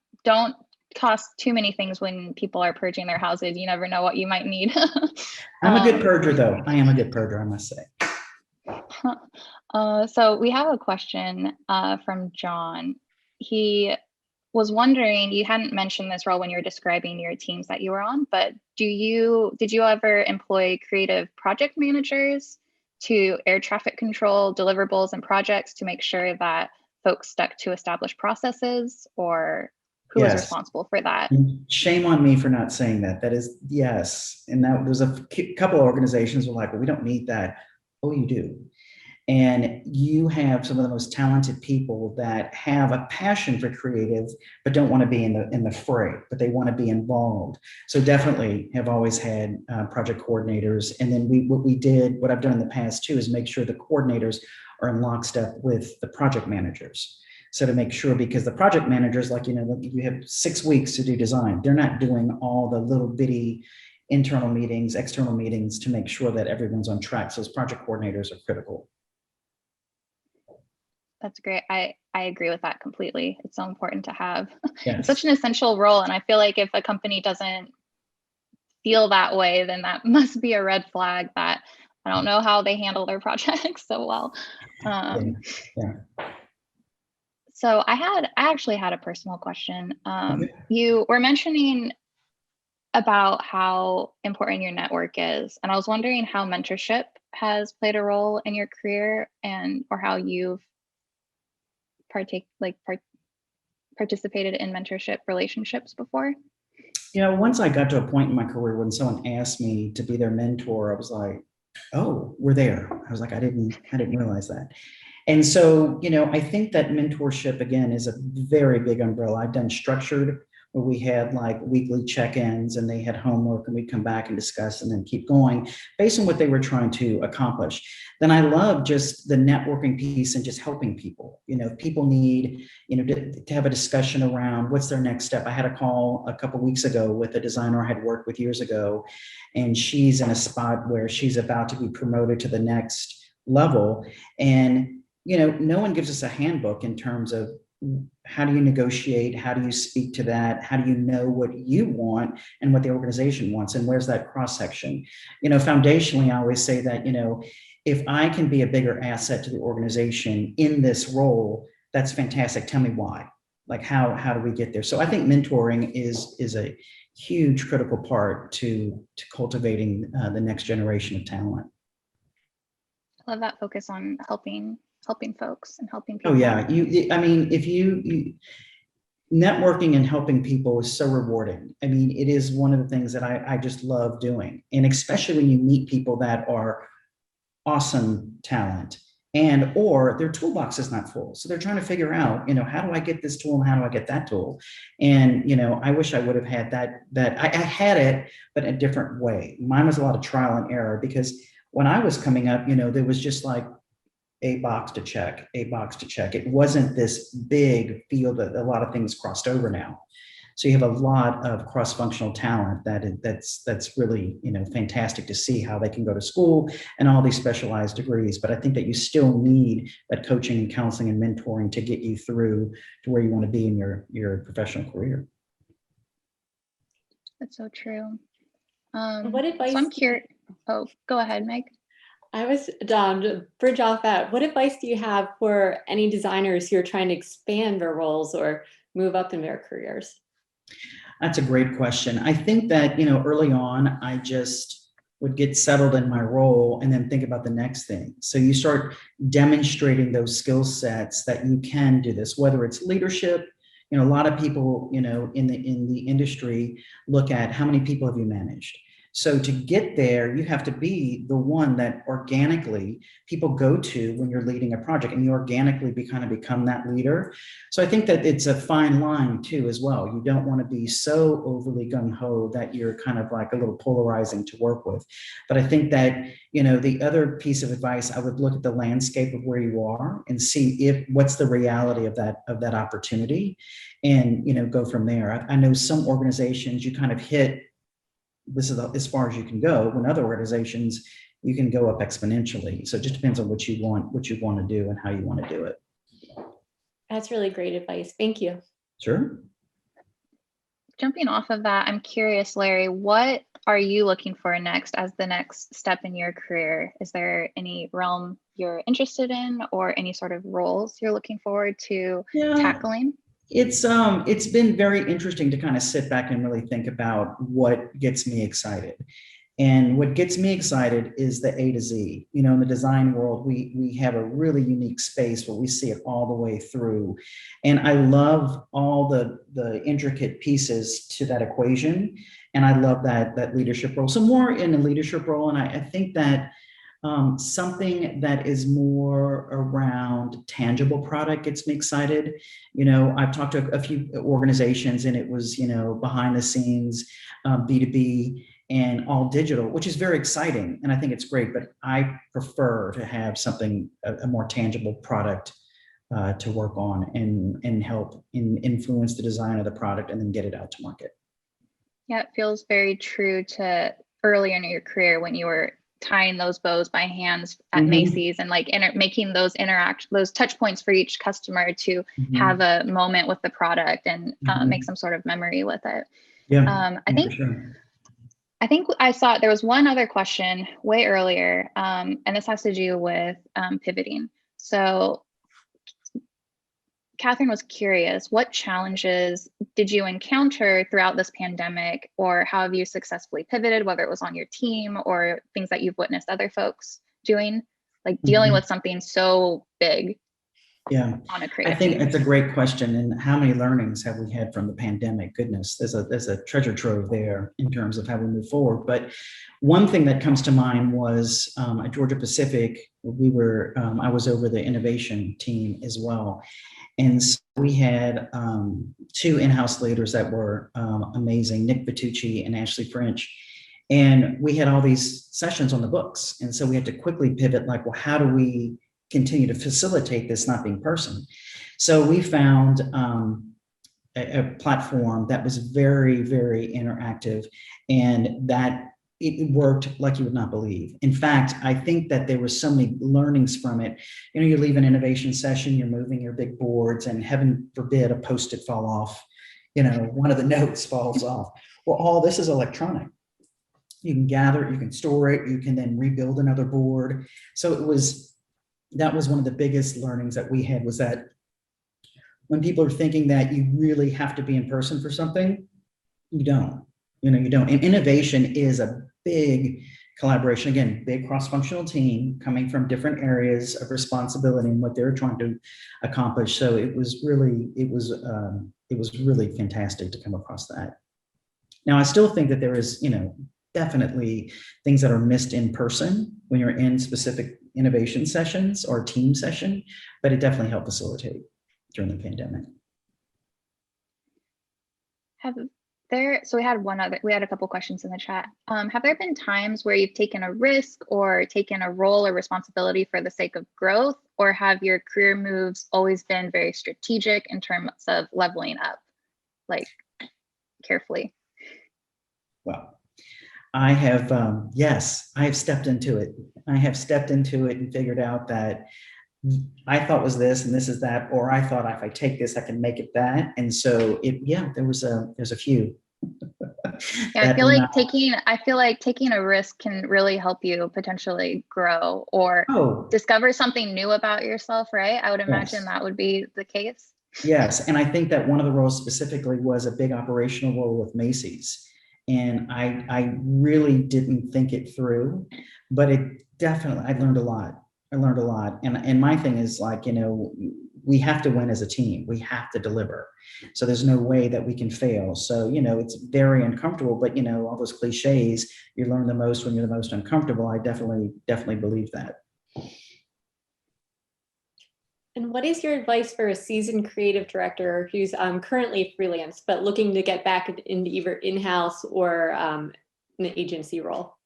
toss too many things when people are purging their houses. You never know what you might need.
I'm a good purger, though. I am a good purger, I must say.
So we have a question from John. He was wondering, you hadn't mentioned this role when you were describing your teams that you were on, but did you ever employ creative project managers to air traffic control deliverables and projects to make sure that folks stuck to established processes, or who was
Yes.
responsible for that?
Shame on me for not saying that. That is, yes. And that there's a couple of organizations were like, well, we don't need that. Oh, you do. And you have some of the most talented people that have a passion for creative, but don't want to be in the fray, but they want to be involved. So definitely have always had project coordinators. And then what I've done in the past too, is make sure the coordinators are in lockstep with the project managers. So to make sure, because the project managers, like, you have 6 weeks to do design. They're not doing all the little bitty internal meetings, external meetings to make sure that everyone's on track. So those project coordinators are critical.
That's great. I agree with that completely. It's so important to have.
Yes.
It's such an essential role. And I feel like if a company doesn't feel that way, then that must be a red flag that I don't know how they handle their projects so well.
Yeah.
So I actually had a personal question.
Okay.
You were mentioning about how important your network is, and I was wondering how mentorship has played a role in your career, or how you've participated in mentorship relationships before.
Once I got to a point in my career when someone asked me to be their mentor, I was like, oh, we're there. I was like, I didn't realize that. And so, I think that mentorship, again, is a very big umbrella. I've done structured, where we had like weekly check-ins and they had homework and we'd come back and discuss and then keep going based on what they were trying to accomplish. Then I love just the networking piece and just helping people. People need, to have a discussion around what's their next step. I had a call a couple of weeks ago with a designer I had worked with years ago, and she's in a spot where she's about to be promoted to the next level. And no one gives us a handbook in terms of how do you negotiate, how do you speak to that, how do you know what you want and what the organization wants, and where's that cross section. Foundationally, I always say that, if I can be a bigger asset to the organization in this role, that's fantastic. Tell me why. Like, how do we get there? So I think mentoring is a huge critical part to cultivating the next generation of talent.
I love that focus on helping folks and helping people.
Oh yeah, if you networking and helping people is so rewarding. It is one of the things that I just love doing, and especially when you meet people that are awesome talent or their toolbox is not full, so they're trying to figure out, how do I get this tool and how do I get that tool. And I wish I would have had that I had it, but a different way. Mine was a lot of trial and error, because when I was coming up, there was just like a box to check. It wasn't this big field that a lot of things crossed over now. So you have a lot of cross-functional talent that's really, fantastic to see how they can go to school and all these specialized degrees. But I think that you still need that coaching and counseling and mentoring to get you through to where you want to be in your professional career.
That's so true.
What advice?
So I'm curious. Oh, go ahead, Meg.
I was to bridge off that. What advice do you have for any designers who are trying to expand their roles or move up in their careers?
That's a great question. I think that, early on, I just would get settled in my role and then think about the next thing. So you start demonstrating those skill sets that you can do this, whether it's leadership. A lot of people, in the industry look at how many people have you managed. So to get there, you have to be the one that organically people go to when you're leading a project, and you organically become that leader. So I think that it's a fine line too, as well. You don't want to be so overly gung-ho that you're kind of like a little polarizing to work with. But I think that, the other piece of advice, I would look at the landscape of where you are and see what's the reality of that opportunity, and, go from there. I know some organizations you kind of hit, this is as far as you can go, when other organizations you can go up exponentially. So it just depends on what you want to do and how you want to do it.
That's really great advice. Thank you.
Sure.
Jumping off of that, I'm curious, Larry, what are you looking for next as the next step in your career? Is there any realm you're interested in, or any sort of roles you're looking forward to tackling?
It's been very interesting to kind of sit back and really think about what gets me excited. And what gets me excited is the A to Z. In the design world, we have a really unique space where we see it all the way through. And I love all the intricate pieces to that equation. And I love that leadership role. So more in a leadership role. And I think that something that is more around tangible product gets me excited. I've talked to a few organizations, and it was, behind the scenes, B2B, and all digital, which is very exciting. And I think it's great, but I prefer to have something, a more tangible product to work on and help influence the design of the product and then get it out to market.
Yeah, it feels very true to earlier in your career when you were tying those bows by hands at Macy's, and like making those touch points for each customer to have a moment with the product and make some sort of memory with it.
Yeah,
I think I saw there was one other question way earlier, and this has to do with pivoting. So Catherine was curious, what challenges did you encounter throughout this pandemic, or how have you successfully pivoted, whether it was on your team or things that you've witnessed other folks doing, like dealing with something so big?
Yeah,
on a creative
I think
team?
it's a great question. And how many learnings have we had from the pandemic? Goodness, there's a treasure trove there in terms of how we move forward. But one thing that comes to mind was at Georgia Pacific, I was over the innovation team as well. And so we had two in-house leaders that were amazing, Nick Vitucci and Ashley French. And we had all these sessions on the books. And so we had to quickly pivot, like, well, how do we continue to facilitate this not being person? So we found a platform that was very, very interactive, and that it worked like you would not believe. In fact, I think that there were so many learnings from it. You leave an innovation session, you're moving your big boards, and heaven forbid a Post-it fall off, one of the notes falls off. Well, all this is electronic. You can gather, you can store it, you can then rebuild another board. So that was one of the biggest learnings that we had, was that when people are thinking that you really have to be in person for something, you don't. You don't. And innovation is a big collaboration. Again, big cross-functional team coming from different areas of responsibility and what they're trying to accomplish. So it was really fantastic to come across that. Now, I still think that there is, definitely things that are missed in person when you're in specific innovation sessions or team session, but it definitely helped facilitate during the pandemic.
So we had a couple questions in the chat. Have there been times where you've taken a risk or taken a role or responsibility for the sake of growth, or have your career moves always been very strategic in terms of leveling up, like carefully?
Well, I have, yes, I have stepped into it. I have stepped into it and figured out that I thought was this and this is that, or I thought if I take this, I can make it that. And so there's a few.
Yeah, I feel like taking a risk can really help you potentially grow or discover something new about yourself, right? I would imagine that would be the case.
Yes, and I think that one of the roles specifically was a big operational role with Macy's. And I really didn't think it through, but I learned a lot. And my thing is, like, we have to win as a team. We have to deliver. So there's no way that we can fail. So, it's very uncomfortable, but all those cliches, you learn the most when you're the most uncomfortable. I definitely believe that.
And what is your advice for a seasoned creative director who's currently freelance, but looking to get back into either in-house or an agency role?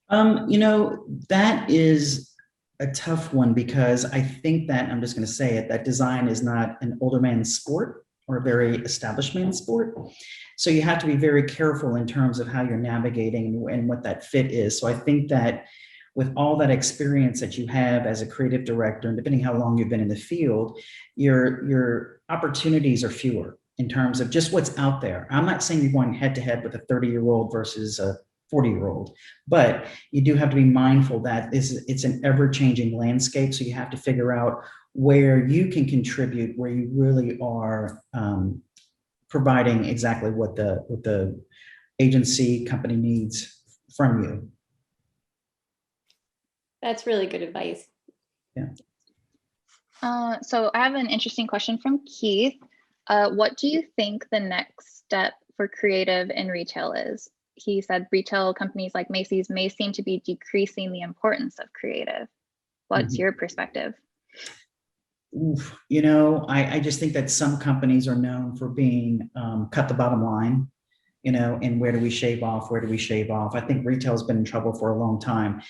That is a tough one, because I think that, I'm just going to say it, that design is not an older man's sport or a very established man's sport. So you have to be very careful in terms of how you're navigating and what that fit is. So I think that with all that experience that you have as a creative director, and depending how long you've been in the field, your opportunities are fewer in terms of just what's out there. I'm not saying you're going head to head with a 30-year-old versus a 40-year-old, but you do have to be mindful that it's an ever-changing landscape. So you have to figure out where you can contribute, where you really are providing exactly what the agency company needs from you.
That's really good advice.
Yeah.
So I have an interesting question from Keith. What do you think the next step for creative in retail is? He said retail companies like Macy's may seem to be decreasing the importance of creative. What's your perspective?
Oof, I just think that some companies are known for being cut the bottom line, and where do we shave off? Where do we shave off? I think retail's been in trouble for a long time.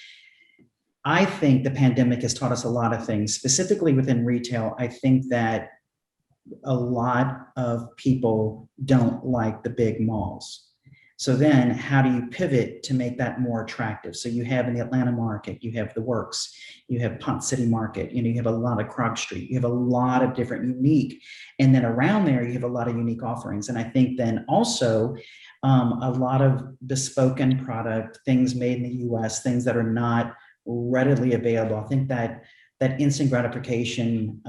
I think the pandemic has taught us a lot of things, specifically within retail. I think that a lot of people don't like the big malls. So then how do you pivot to make that more attractive? So you have in the Atlanta market, you have the Works, you have Ponce City Market, you have a lot of Krog Street, you have a lot of different unique, and then around there you have a lot of unique offerings. And I think then also a lot of bespoken product, things made in the US, things that are not readily available. I think that instant gratification,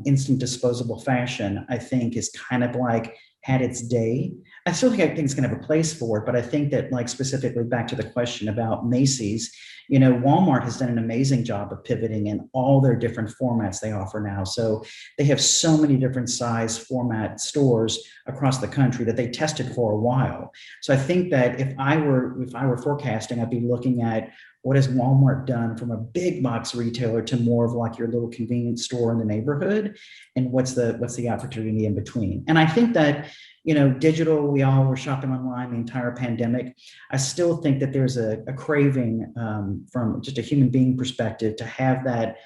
instant disposable fashion, I think is kind of like had its day. I still think it's going to have a place for it, but I think that, like, specifically back to the question about Macy's, Walmart has done an amazing job of pivoting in all their different formats they offer now. So they have so many different size format stores across the country that they tested for a while. So I think that if I were forecasting, I'd be looking at what has Walmart done from a big box retailer to more of like your little convenience store in the neighborhood, and what's the opportunity in between. And I think that, digital, we all were shopping online the entire pandemic. I still think that there's a craving from just a human being perspective to have that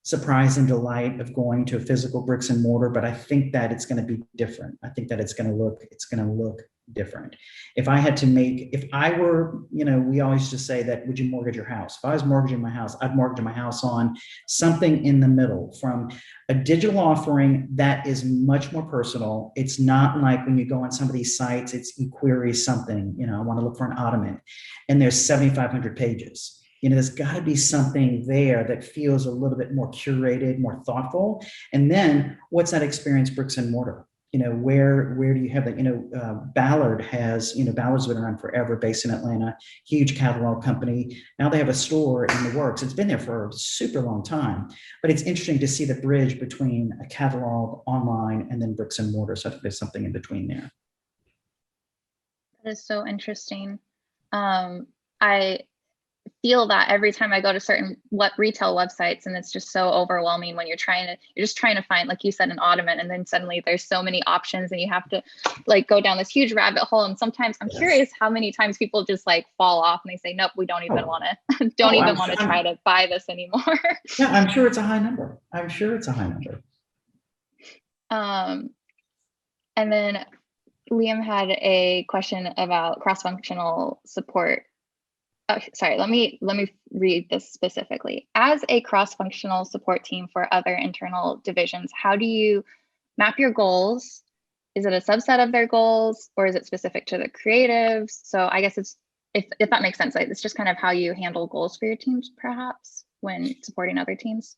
surprise and delight of going to a physical bricks and mortar, but I think that it's going to be different. I think that it's going to look different. If I were, we always just say that, would you mortgage your house? If I was mortgaging my house, I'd mortgage my house on something in the middle, from a digital offering that is much more personal. It's not like when you go on some of these sites, you query something, I want to look for an ottoman, and there's 7,500 pages. There's got to be something there that feels a little bit more curated, more thoughtful. And then what's that experience bricks and mortar? Where do you have that? Ballard Ballard's been around forever, based in Atlanta, huge catalog company. Now they have a store in the Works. It's been there for a super long time, but it's interesting to see the bridge between a catalog online and then bricks and mortar. So I think there's something in between there.
That is so interesting. I feel that every time I go to certain retail websites, and it's just so overwhelming when you're just trying to find, like you said, an ottoman, and then suddenly there's so many options and you have to go down this huge rabbit hole. And sometimes I'm curious how many times people just fall off and they say, nope, we don't even want to try to buy this anymore.
Yeah, I'm sure it's a high number.
And then Liam had a question about cross-functional support. Oh, sorry, let me read this specifically. As a cross-functional support team for other internal divisions, how do you map your goals? Is it a subset of their goals, or is it specific to the creatives? So I guess it's, if that makes sense, it's just kind of how you handle goals for your teams, perhaps, when supporting other teams.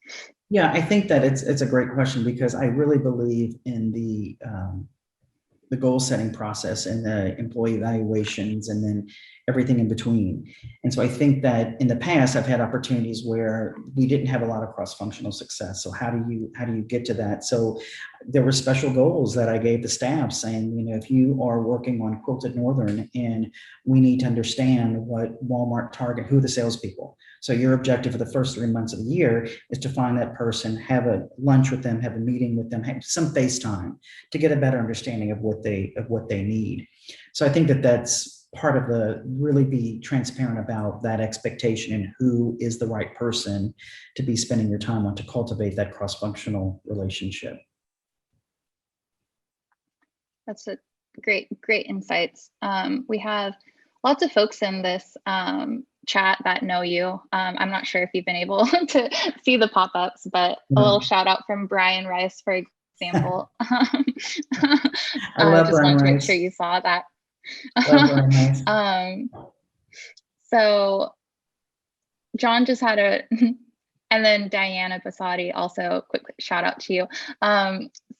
Yeah, I think that it's a great question, because I really believe in the goal setting process and the employee evaluations and then everything in between. And so I think that in the past, I've had opportunities where we didn't have a lot of cross-functional success. So how do you get to that? So there were special goals that I gave the staff saying, you know, if you are working on Quilted Northern and we need to understand what Walmart, Target, who are the salespeople. So your objective for the first 3 months of the year is to find that person, have a lunch with them, have a meeting with them, have some FaceTime to get a better understanding of what they need. So I think that that's part of the really be transparent about that expectation and who is the right person to be spending your time on to cultivate that cross-functional relationship.
That's a great insights. We have lots of folks in this chat that know you. I'm not sure if you've been able to see the pop-ups, but a little shout out from Brian Rice, for example.
I love
just
Brian
wanted to make
Rice.
sure you saw that.
Love Brian Rice.
So John just had a, and then Diana Basati also, quick shout out to you.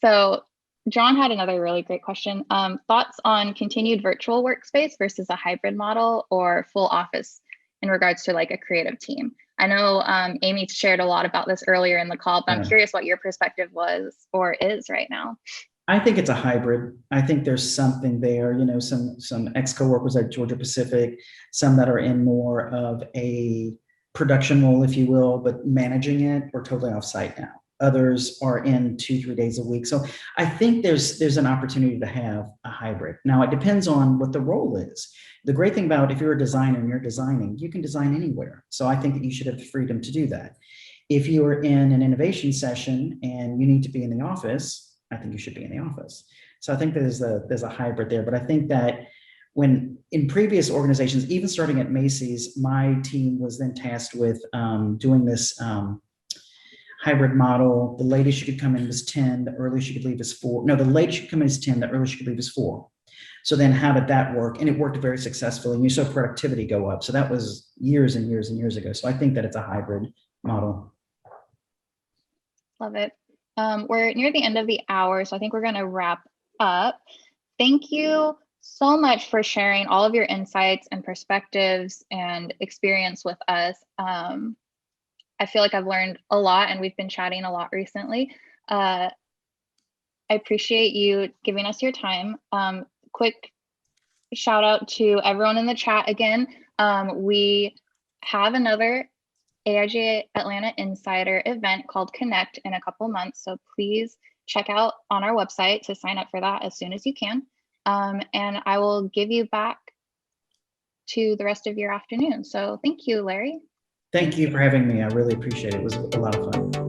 So John had another really great question. Thoughts on continued virtual workspace versus a hybrid model or full office in regards to like a creative team? I know Amy shared a lot about this earlier in the call, but I'm curious what your perspective was or is right now.
I think it's a hybrid. I think there's something there, you know, some ex-coworkers at Georgia Pacific, some that are in more of a production role, if you will, but managing it or totally off-site now. Others are in 2-3 days a week. So I think there's an opportunity to have a hybrid. Now it depends on what the role is. The great thing about if you're a designer and you're designing, you can design anywhere. So I think that you should have the freedom to do that. If you're in an innovation session and you need to be in the office, I think you should be in the office. So I think there's a hybrid there, but I think that when in previous organizations, even starting at Macy's, my team was then tasked with doing this hybrid model. The latest you could come in was 10, the earliest you could leave is 4. No, the latest you could come in is 10, the earliest you could leave is 4. So then how did that work? And it worked very successfully. And you saw productivity go up. So that was years and years and years ago. So I think that it's a hybrid model.
Love it. We're near the end of the hour, so I think we're going to wrap up. Thank you so much for sharing all of your insights and perspectives and experience with us. I feel like I've learned a lot and we've been chatting a lot recently. I appreciate you giving us your time. Quick shout out to everyone in the chat again. We have another AIGA Atlanta Insider event called Connect in a couple months. So please check out on our website to sign up for that as soon as you can. And I will give you back to the rest of your afternoon. So thank you, Larry.
Thank you for having me. I really appreciate it. It was a lot of fun.